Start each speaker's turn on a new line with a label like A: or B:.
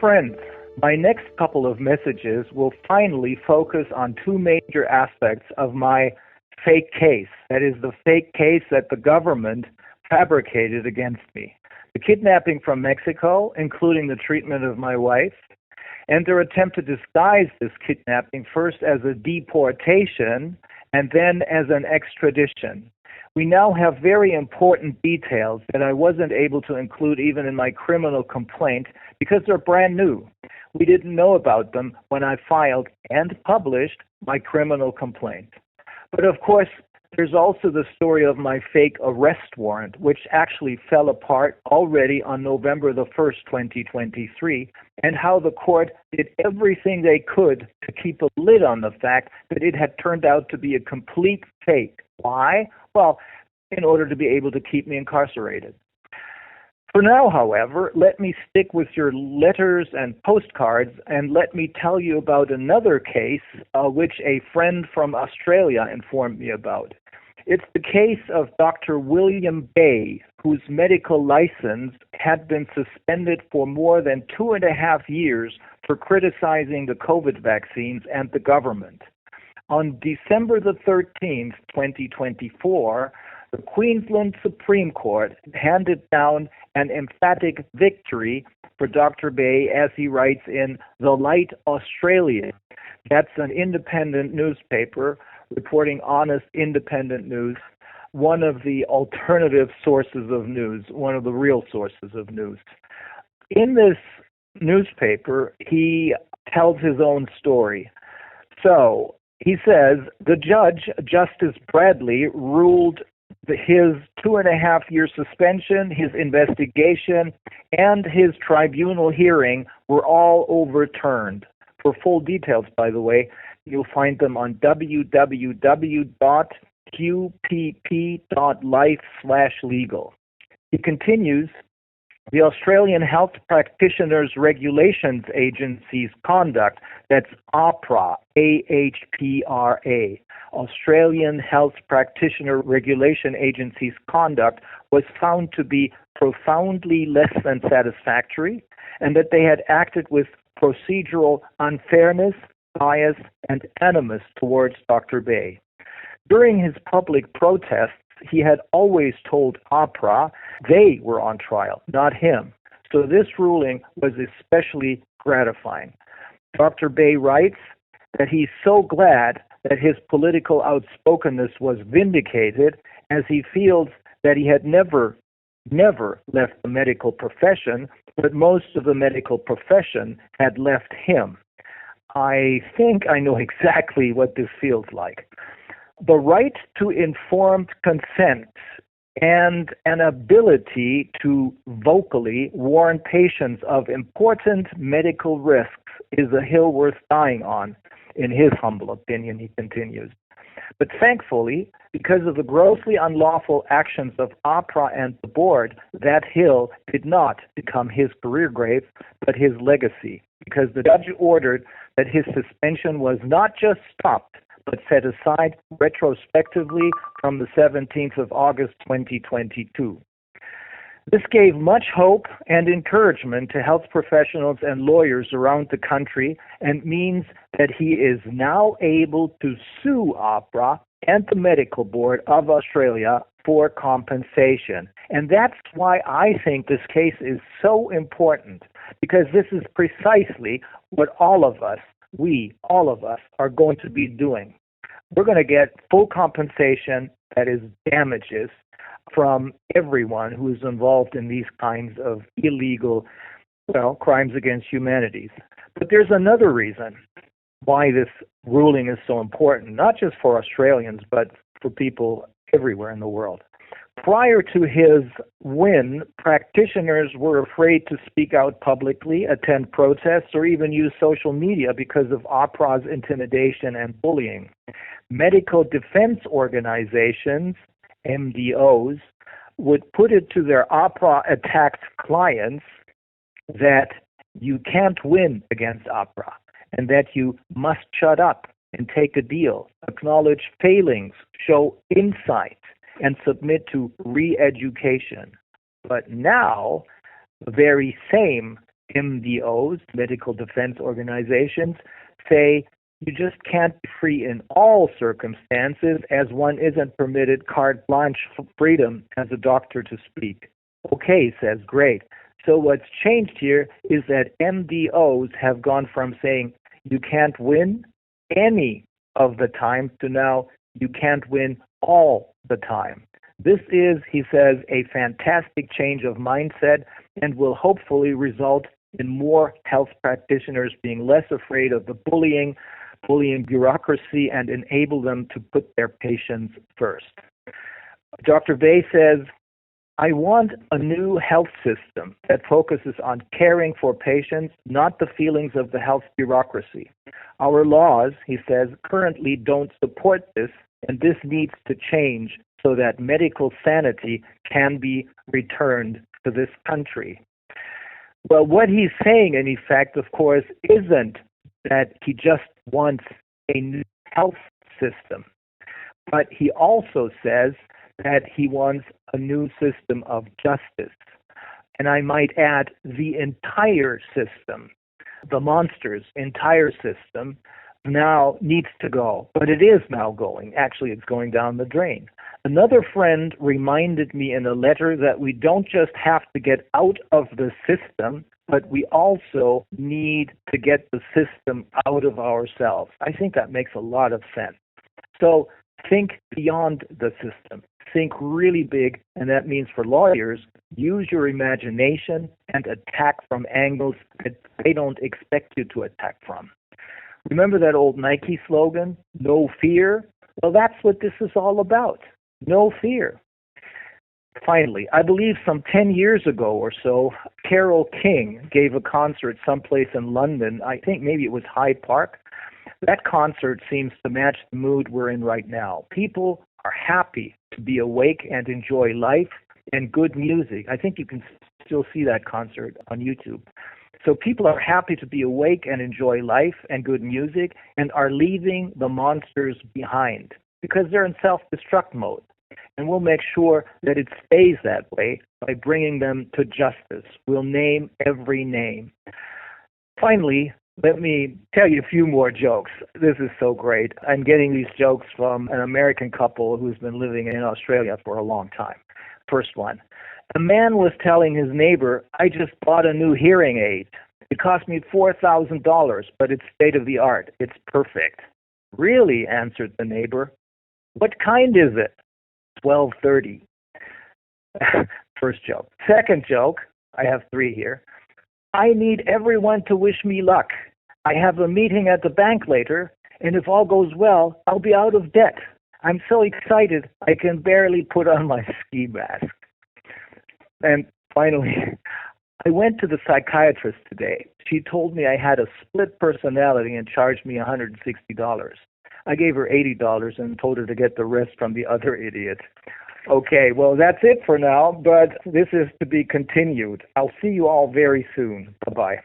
A: friends, my next couple of messages will finally focus on two major aspects of my fake case. That is, the fake case that the government fabricated against me. The kidnapping from Mexico, including the treatment of my wife, and their attempt to disguise this kidnapping first as a deportation and then as an extradition. We now have very important details that I wasn't able to include even in my criminal complaint because they're brand new. We didn't know about them when I filed and published my criminal complaint. But of course, there's also the story of my fake arrest warrant, which actually fell apart already on November the 1st, 2023, and how the court did everything they could to keep a lid on the fact that it had turned out to be a complete fake. Why? Well, in order to be able to keep me incarcerated. For now, however, let me stick with your letters and postcards, and let me tell you about another case which a friend from Australia informed me about. It's the case of Dr. William Bay, whose medical license had been suspended for more than 2.5 years for criticizing the COVID vaccines and the government. On December the 13th, 2024, the Queensland Supreme Court handed down an emphatic victory for Dr. Bay, as he writes in The Light Australia. That's an independent newspaper reporting honest, independent news, one of the alternative sources of news, one of the real sources of news. In this newspaper, he tells his own story. So, he says, the judge, Justice Bradley, ruled his 2.5-year suspension, his investigation, and his tribunal hearing were all overturned. For full details, by the way, you'll find them on www.qpp.life/legal. He continues, the Australian Health Practitioners Regulations Agency's conduct, that's AHPRA, A-H-P-R-A, Australian Health Practitioner Regulation Agency's conduct was found to be profoundly less than satisfactory, and that they had acted with procedural unfairness, bias, and animus towards Dr. Bay. During his public protests, he had always told AHPRA they were on trial, not him. So this ruling was especially gratifying. Dr. Bay writes that he's so glad that his political outspokenness was vindicated, as he feels that he had never left the medical profession, but most of the medical profession had left him. I think I know exactly what this feels like. The right to informed consent and an ability to vocally warn patients of important medical risks is a hill worth dying on, in his humble opinion, he continues. But thankfully, because of the grossly unlawful actions of AHPRA and the board, that hill did not become his career grave, but his legacy, because the judge ordered that his suspension was not just stopped, but set aside retrospectively from the 17th of August 2022. This gave much hope and encouragement to health professionals and lawyers around the country, and means that he is now able to sue AHPRA and the Medical Board of Australia for compensation. And that's why I think this case is so important, because this is precisely what all of us are going to be doing. We're going to get full compensation, that is damages, from everyone who is involved in these kinds of illegal, crimes against humanity. But there's another reason why this ruling is so important, not just for Australians, but for people everywhere in the world. Prior to his win, practitioners were afraid to speak out publicly, attend protests, or even use social media because of AHPRA's intimidation and bullying. Medical defense organizations, MDOs, would put it to their AHPRA-attacked clients that you can't win against AHPRA, and that you must shut up and take a deal, acknowledge failings, show insight, and submit to re-education. But now, the very same MDOs, medical defense organizations, say you just can't be free in all circumstances as one isn't permitted carte blanche freedom as a doctor to speak. Okay, says, great. So what's changed here is that MDOs have gone from saying you can't win any of the time to now you can't win all the time. This is, he says, a fantastic change of mindset and will hopefully result in more health practitioners being less afraid of the bullying bureaucracy and enable them to put their patients first. Dr. Bay says, I want a new health system that focuses on caring for patients, not the feelings of the health bureaucracy. Our laws, he says, currently don't support this, and this needs to change so that medical sanity can be returned to this country. Well, what he's saying, in effect, of course, isn't that he just wants a new health system, but he also says that he wants a new system of justice. And I might add, the entire system, the monster's entire system, now needs to go. But it is now going. Actually, it's going down the drain. Another friend reminded me in a letter that we don't just have to get out of the system, but we also need to get the system out of ourselves. I think that makes a lot of sense. So think beyond the system. Think really big, and that means for lawyers, use your imagination and attack from angles that they don't expect you to attack from. Remember that old Nike slogan, no fear? Well, that's what this is all about. No fear. Finally, I believe some 10 years ago or so, Carole King gave a concert someplace in London. I think maybe it was Hyde Park. That concert seems to match the mood we're in right now. People are happy to be awake and enjoy life and good music. I think you can still see that concert on YouTube. So people are happy to be awake and enjoy life and good music and are leaving the monsters behind because they're in self-destruct mode. And we'll make sure that it stays that way by bringing them to justice. We'll name every name. Finally, let me tell you a few more jokes. This is so great. I'm getting these jokes from an American couple who's been living in Australia for a long time. First one. A man was telling his neighbor, I just bought a new hearing aid. It cost me $4,000, but it's state-of-the-art. It's perfect. Really, answered the neighbor. What kind is it? 1230. First joke. Second joke, I have three here. I need everyone to wish me luck. I have a meeting at the bank later, and if all goes well, I'll be out of debt. I'm so excited, I can barely put on my ski mask. And finally, I went to the psychiatrist today. She told me I had a split personality and charged me $160. I gave her $80 and told her to get the rest from the other idiot. Okay, well, that's it for now, but this is to be continued. I'll see you all very soon. Bye-bye.